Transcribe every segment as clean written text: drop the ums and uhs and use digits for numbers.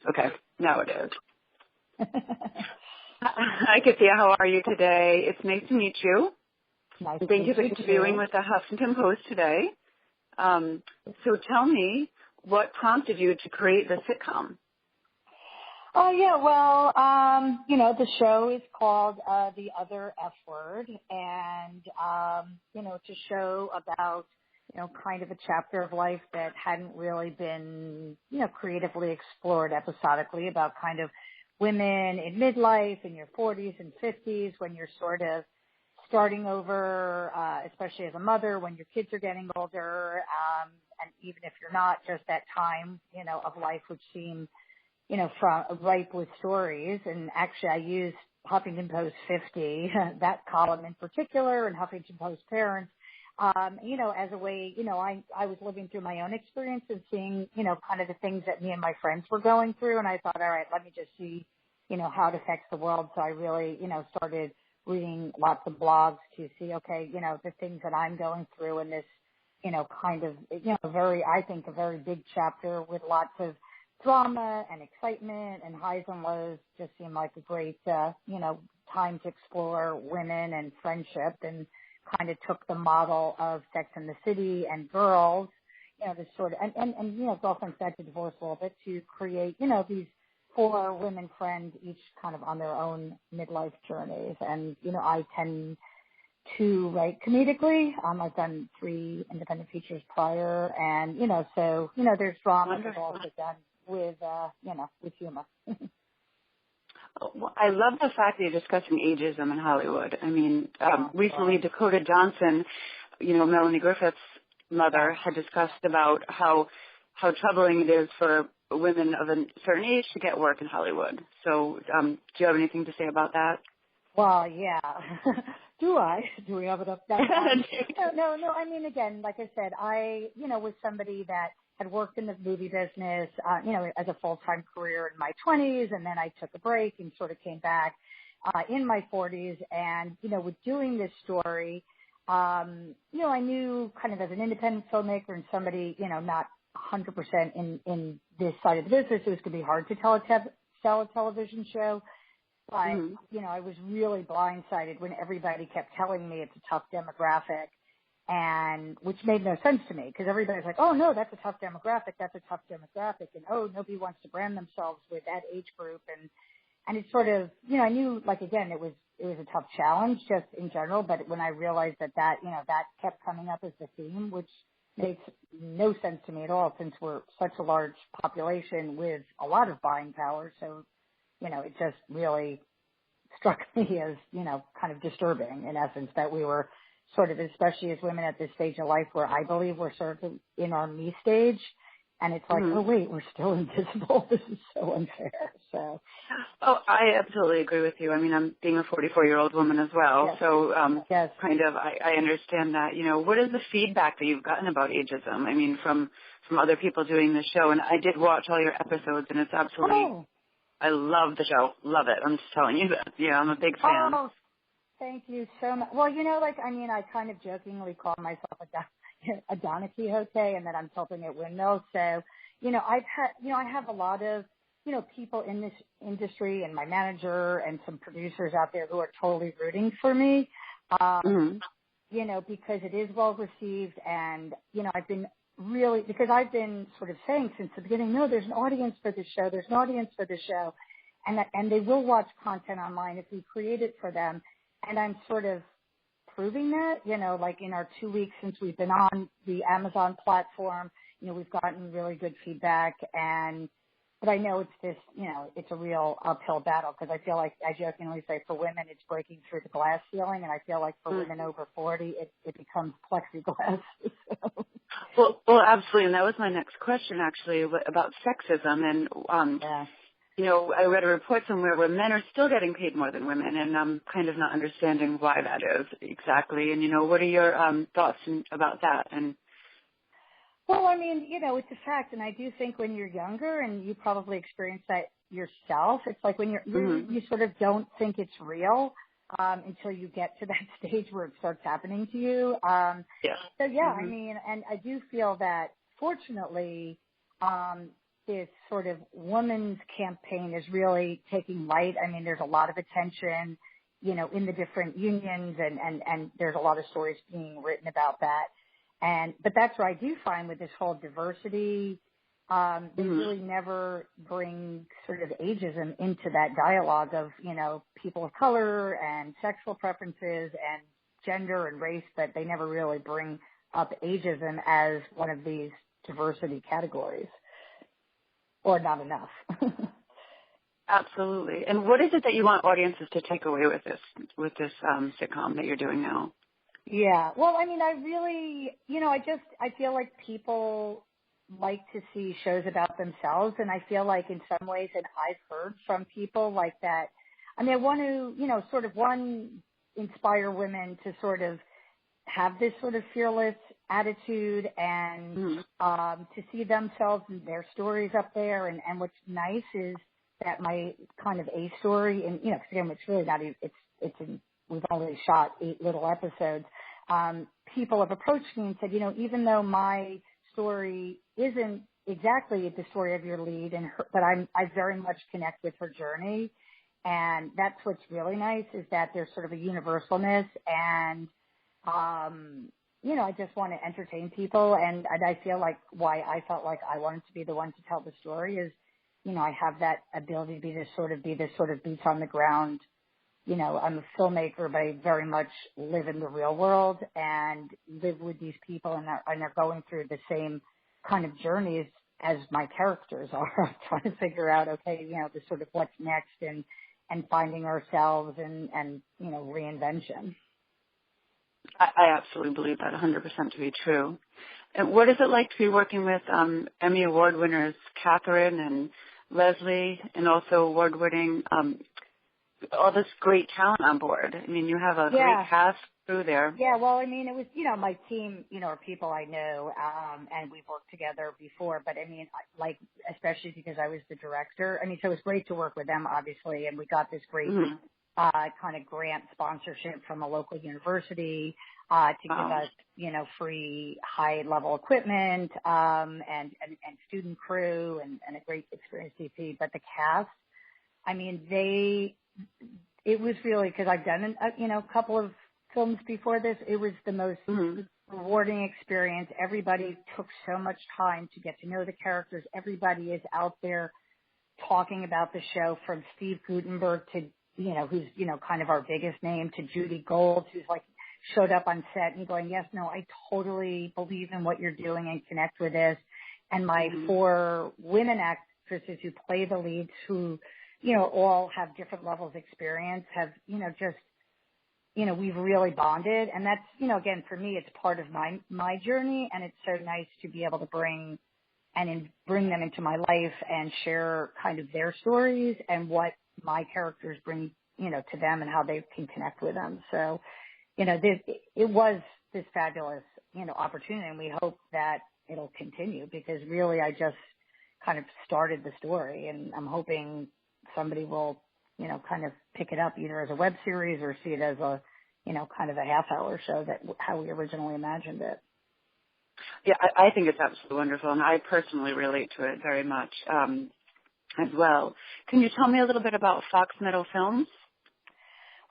Okay, now it is. Hi, Caytha. How are you today? It's nice to meet you. Nice Thank you for interviewing with the Huffington Post today. So tell me, what prompted you to create the sitcom? Oh, yeah, well, the show is called The Other F Word, and, it's a show about, kind of a chapter of life that hadn't really been, creatively explored episodically, about kind of women in midlife, in your 40s and 50s, when you're sort of starting over, especially as a mother, when your kids are getting older, and even if you're not, just that time, of life which seems, from ripe with stories. And actually I used Huffington Post 50, that column in particular, and Huffington Post Parents, as a way, I was living through my own experience and seeing, kind of the things that me and my friends were going through. And I thought, all right, let me just see, how it affects the world. So I really, started reading lots of blogs to see, okay, the things that I'm going through in this, kind of, I think a very big chapter with lots of drama and excitement and highs and lows. Just seemed like a great, time to explore women and friendship, and kind of took the model of Sex and the City and Girls, this sort of, and girlfriends got to divorce a little bit to create, these 4 women friends, each kind of on their own midlife journeys. And, I tend to write comedically. I've done 3 independent features prior, and, so, there's drama, but also done with, with humor. Well, I love the fact that you're discussing ageism in Hollywood. I mean, recently Dakota Johnson, Melanie Griffith's mother, had discussed about how troubling it is for women of a certain age to get work in Hollywood. So do you have anything to say about that? Well, yeah. Do I? Do we have it up that time? No. I mean, again, like I said, I, was somebody that had worked in the movie business, as a full-time career in my 20s, and then I took a break and sort of came back in my 40s. And, with doing this story, I knew kind of as an independent filmmaker and somebody, not 100% in this side of the business, it was going to be hard to sell a television show. But, I was really blindsided when everybody kept telling me it's a tough demographic, and which made no sense to me, because everybody's like, oh, no, that's a tough demographic. And, oh, nobody wants to brand themselves with that age group. And it's sort of, I knew, like, again, it was a tough challenge just in general. But when I realized that kept coming up as the theme, which makes no sense to me at all, since we're such a large population with a lot of buying power. So, it just really struck me as, kind of disturbing in essence, that we were sort of, especially as women at this stage of life where I believe we're sort of in our me stage. And it's like, oh, wait, we're still invisible. This is so unfair. So. Oh, I absolutely agree with you. I mean, I'm being a 44-year-old woman as well. Yes. So yes. kind of I understand that. What is the feedback that you've gotten about ageism? I mean, from other people doing the show. And I did watch all your episodes, and it's absolutely, I love the show. Love it. I'm just telling you that. Yeah, I'm a big fan. Oh, thank you so much. Well, I kind of jokingly call myself a Donna Quixote, and that I'm tilting at windmills. So, I have a lot of, people in this industry, and my manager and some producers out there who are totally rooting for me, because it is well received. And, I've been sort of saying since the beginning, no, there's an audience for this show. And they will watch content online if we create it for them. And I'm sort of proving that, like in our 2 weeks since we've been on the Amazon platform, we've gotten really good feedback. But I know it's this, it's a real uphill battle, because I feel like, I jokingly say, for women, it's breaking through the glass ceiling. And I feel like for women over 40, it becomes plexiglass. Well, absolutely. And that was my next question, actually, about sexism. And, I read a report somewhere where men are still getting paid more than women, and I'm kind of not understanding why that is exactly. And, what are your thoughts about that? And well, I mean, it's a fact, and I do think when you're younger, and you probably experience that yourself, it's like when you sort of don't think it's real until you get to that stage where it starts happening to you. So, I mean, and I do feel that, fortunately, this sort of women's campaign is really taking light. I mean, there's a lot of attention, you know, in the different unions, and there's a lot of stories being written about that. But that's what I do find with this whole diversity. They really never bring sort of ageism into that dialogue of, you know, people of color and sexual preferences and gender and race, but they never really bring up ageism as one of these diversity categories, or not enough. Absolutely. And what is it that you want audiences to take away with this sitcom that you're doing now? Yeah. Well, I mean, I really, you know, I feel like people like to see shows about themselves, and I feel like in some ways, and I've heard from people like that, I mean, I want to, you know, sort of inspire women to sort of have this sort of fearless attitude and to see themselves and their stories up there. And what's nice is that my kind of A story, and, you know, 'cause again, it's really not even, we've only shot 8 little episodes. People have approached me and said, you know, even though my story isn't exactly the story of your lead, but I very much connect with her journey. And that's what's really nice, is that there's sort of a universalness, and, you know, I just want to entertain people. And I feel like why I felt like I wanted to be the one to tell the story is, you know, I have that ability to be this sort of boots on the ground. You know, I'm a filmmaker, but I very much live in the real world and live with these people, and they're going through the same kind of journeys as my characters are, trying to figure out, okay, you know, the sort of what's next, and finding ourselves and, you know, reinvention. I absolutely believe that 100% to be true. And what is it like to be working with Emmy Award winners Catherine and Leslie, and also award-winning all this great talent on board? I mean, you have a great cast crew there. Yeah, well, I mean, it was, you know, my team, you know, are people I know, and we've worked together before, but I mean, like, especially because I was the director. I mean, so it was great to work with them, obviously, and we got this great kind of grant sponsorship from a local university to give us, you know, free high-level equipment and student crew and a great experience DP. But the cast, I mean, it was really, because I've done, you know, a couple of films before this, it was the most rewarding experience. Everybody took so much time to get to know the characters. Everybody is out there talking about the show, from Steve Gutenberg to, you know, who's, you know, kind of our biggest name, to Judy Gold, who's like showed up on set and going, yes, no, I totally believe in what you're doing and connect with this. And my 4 women actresses who play the leads, who, you know, all have different levels of experience, have, you know, just, you know, we've really bonded. And that's, you know, again, for me, it's part of my journey. And it's so nice to be able to bring them into my life and share kind of their stories and what my characters bring, you know, to them and how they can connect with them. So, you know, it was this fabulous, you know, opportunity, and we hope that it'll continue, because really I just kind of started the story, and I'm hoping somebody will, you know, kind of pick it up either as a web series or see it as a, you know, kind of a half-hour show, that how we originally imagined it. Yeah, I think it's absolutely wonderful, and I personally relate to it very much as well. Can you tell me a little bit about Fox Meadow Films?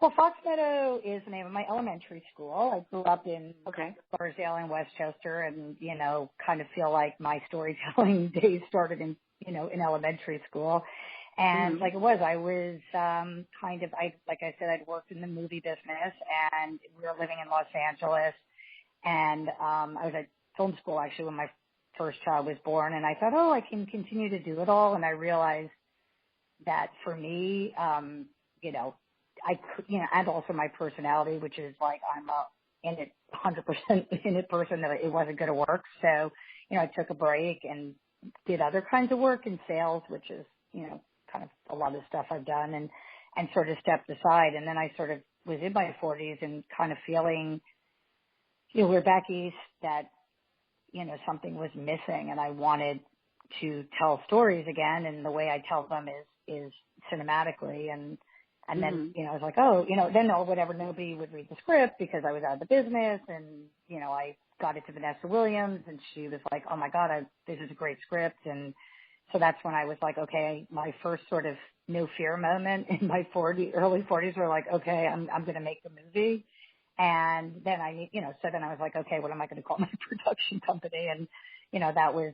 Well, Fox Meadow is the name of my elementary school. I grew up in Scarsdale and Westchester, and, you know, kind of feel like my storytelling days started in, you know, in elementary school. And like it was, I was like I said, I'd worked in the movie business, and we were living in Los Angeles, and I was at film school actually when my first child was born, and I thought, oh, I can continue to do it all. And I realized that for me, you know, I could, you know, and also my personality, which is like I'm a in it 100% in it person, that it wasn't going to work. So, you know, I took a break and did other kinds of work in sales, which is, you know, kind of a lot of stuff I've done, and sort of stepped aside. And then I sort of was in my 40s and kind of feeling, you know, we're back east, that, you know, something was missing, and I wanted to tell stories again, and the way I tell them is cinematically. And then, you know, I was like, oh, you know, then nobody would read the script because I was out of the business. And, you know, I got it to Vanessa Williams, and she was like, oh my God, this is a great script. And, So that's when I was like, okay, my first sort of no fear moment in my early 40s were like, okay, I'm going to make the movie. And then so then I was like, okay, what am I going to call my production company? And, that was,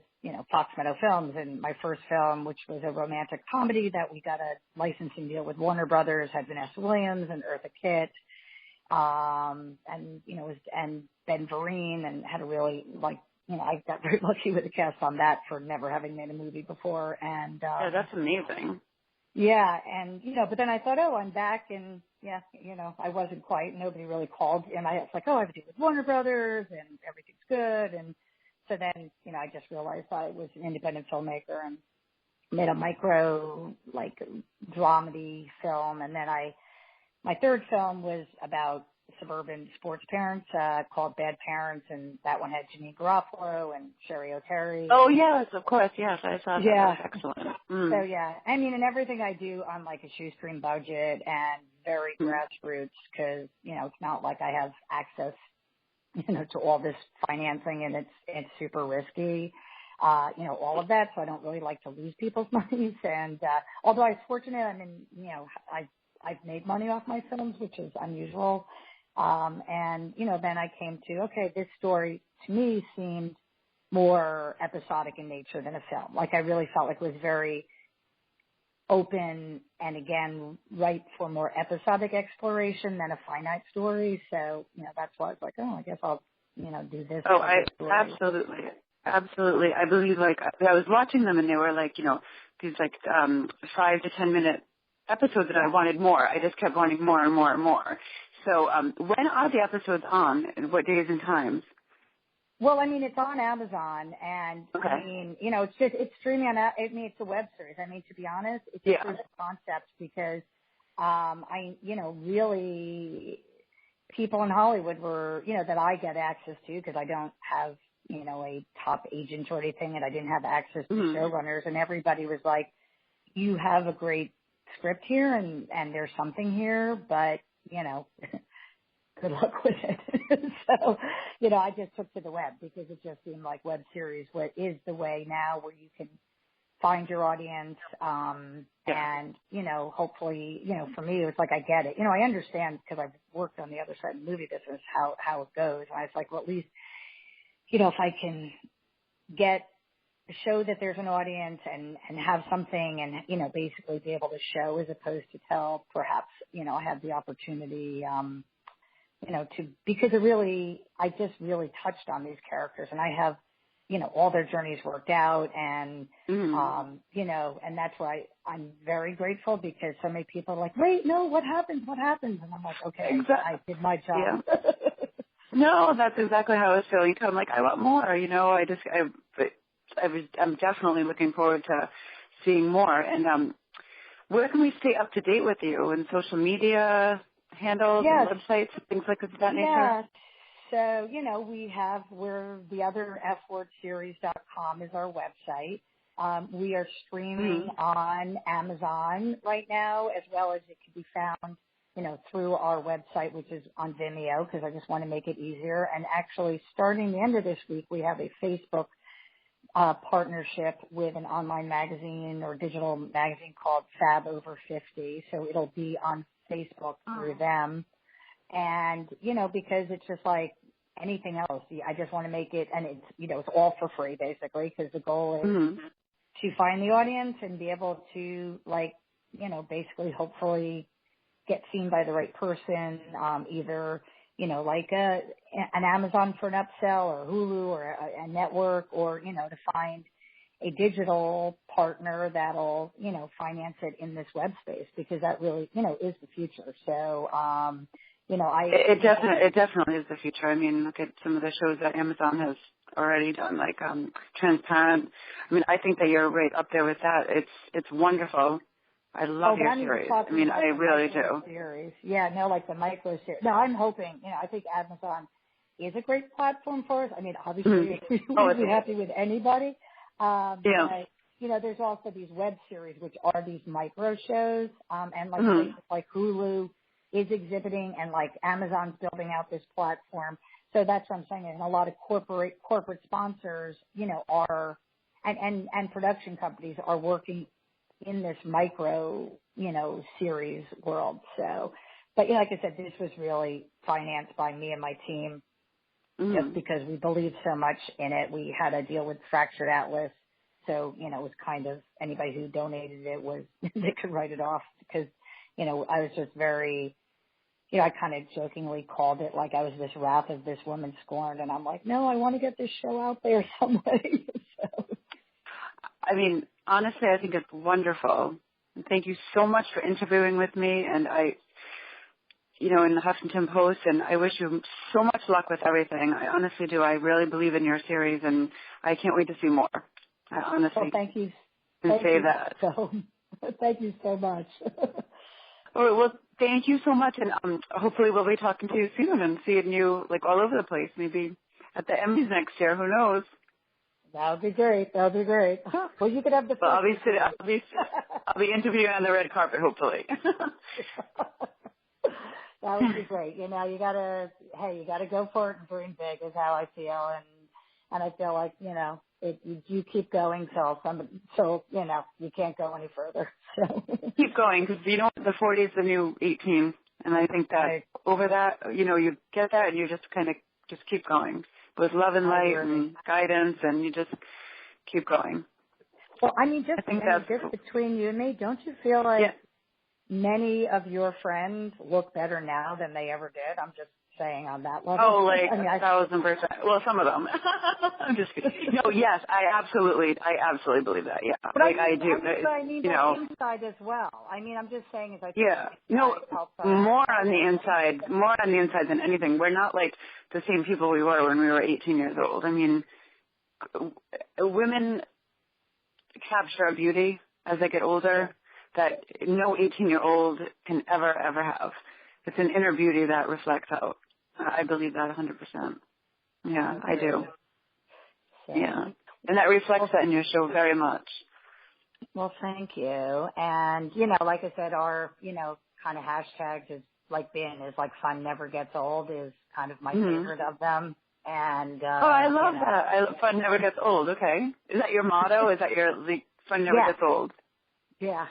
Fox Meadow Films, and my first film, which was a romantic comedy that we got a licensing deal with Warner Brothers, had Vanessa Williams and Eartha Kitt, and Ben Vereen, and had a really I got very lucky with the cast on that for never having made a movie before. And, yeah, that's amazing. Yeah. And, but then I thought, oh, I'm back, and I wasn't quite, nobody really called. And I was like, oh, I have to do with Warner Brothers and everything's good. And so then, I just realized I was an independent filmmaker and made a micro, dramedy film. And then my third film was about suburban sports parents, called Bad Parents, and that one had Janine Garofalo and Sherry O'Terry. Oh, yes, of course, yes, I saw that. Yeah. That was excellent. So, yeah, I mean, and everything I do on, a shoestring budget and very grassroots, because, it's not like I have access, to all this financing, and it's super risky, all of that, so I don't really like to lose people's monies. And although I was fortunate, I mean, I've made money off my films, which is unusual. And, then I came to, okay, this story to me seemed more episodic in nature than a film. I really felt like it was very open and, again, right for more episodic exploration than a finite story. So, that's why I was like, oh, I guess I'll, do this. Oh, absolutely. I believe, I was watching them, and they were these 5 to 10 minute episodes that I wanted more. I just kept wanting more and more and more. So when are the episodes on, and what days and times? Well, I mean, it's on Amazon, and okay. I mean, it's streaming on, it's a web series. I mean, to be honest, it's a proof of concept, because, really people in Hollywood were, that I get access to, because I don't have, a top agent or anything, and I didn't have access to showrunners, and everybody was like, you have a great script here, and there's something here, but, good luck with it. So, I just took to the web, because it just seemed like web series is the way now, where you can find your audience. And, hopefully, for me, it was like, I get it. I understand, because I've worked on the other side of the movie business, how it goes. And I was like, well, at least, if I can show that there's an audience and have something, and, basically be able to show as opposed to tell, perhaps, I had the opportunity, because I just really touched on these characters, and I have, all their journeys worked out, and, and that's why I'm very grateful, because so many people are like, wait, no, what happens? And I'm like, okay, exactly. I did my job. Yeah. No, that's exactly how I was feeling. I'm like, I want more, I'm definitely looking forward to seeing more. And where can we stay up to date with you? And social media handles, and websites, and things like that nature? Yeah. So, we're the other fwordseries.com is our website. We are streaming on Amazon right now, as well as it can be found, through our website, which is on Vimeo, because I just want to make it easier. And actually, starting the end of this week, we have a Facebook partnership with an online magazine or digital magazine called Fab Over 50. So it'll be on Facebook through them. And, because it's just like anything else, I just want to make it, and it's, it's all for free, basically, because the goal is to find the audience and be able to, basically, hopefully get seen by the right person, either, an Amazon for an upsell, or Hulu, or a network, or, to find a digital partner that'll, finance it in this web space, because that really, is the future. So, it definitely is the future. I mean, look at some of the shows that Amazon has already done, like Transparent. I mean, I think that you're right up there with that. It's wonderful. I love your series. I mean, I really do. Series. Yeah, no, like the micro series. No, I'm hoping, I think Amazon is a great platform for us. I mean, obviously, we would be happy with anybody. But, there's also these web series, which are these micro shows, and places like Hulu is exhibiting, and like Amazon's building out this platform. So that's what I'm saying. And a lot of corporate sponsors, are and production companies are working in this micro, series world. So, but like I said, this was really financed by me and my team just because we believed so much in it. We had a deal with Fractured Atlas. So, it was kind of anybody who donated it was, they could write it off because, I was just very, I kind of jokingly called it like I was this wrath of this woman scorned. And I'm like, no, I want to get this show out there some way. So. I mean, honestly, I think it's wonderful. And thank you so much for interviewing with me. And in the Huffington Post, and I wish you so much luck with everything. I honestly do. I really believe in your series, and I can't wait to see more. I honestly thank you. Can say that. Thank you so much. Well, thank you so much, and hopefully we'll be talking to you soon and seeing you all over the place. Maybe at the Emmys next year. Who knows? That would be great. Well, you could have the. Well, I'll be interviewing on the red carpet, hopefully. That would be great. You gotta go for it and dream big is how I feel, and I feel like you keep going till you can't go any further. So keep going because the 40 is the new 18, and I think that over that you get that and you just kind of just keep going with love and light and guidance, and you just keep going. Well, I mean, just between you and me, don't you feel like many of your friends look better now than they ever did? I'm just saying on that level. Oh, 1,000%. Well, some of them. I'm just kidding. No, yes, I absolutely believe that. Yeah, but I do. I mean, the inside as well. I mean, I'm just saying more on the inside than anything. We're not like the same people we were when we were 18 years old. I mean, women capture a beauty as they get older that no 18-year-old can ever have. It's an inner beauty that reflects out. I believe that 100%. Yeah, I do. So, yeah. And that reflects that in your show very much. Well, thank you. And, like I said, our, kind of hashtags is fun never gets old is kind of my favorite of them. And, I love that. Fun never gets old. Okay. Is that your motto? Is that your, fun never gets old? Yeah.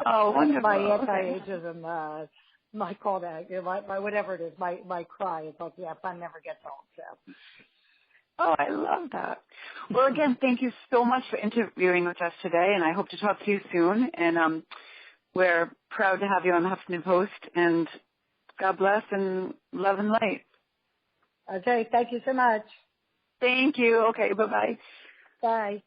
Oh, wonderful. My anti-ageism, my call to, my whatever it is, my cry is like, fun never gets old. So. Oh, I love that. Well, again, thank you so much for interviewing with us today, and I hope to talk to you soon. And we're proud to have you on the Huffington Post, and God bless and love and light. Okay, thank you so much. Thank you. Okay, bye-bye. Bye.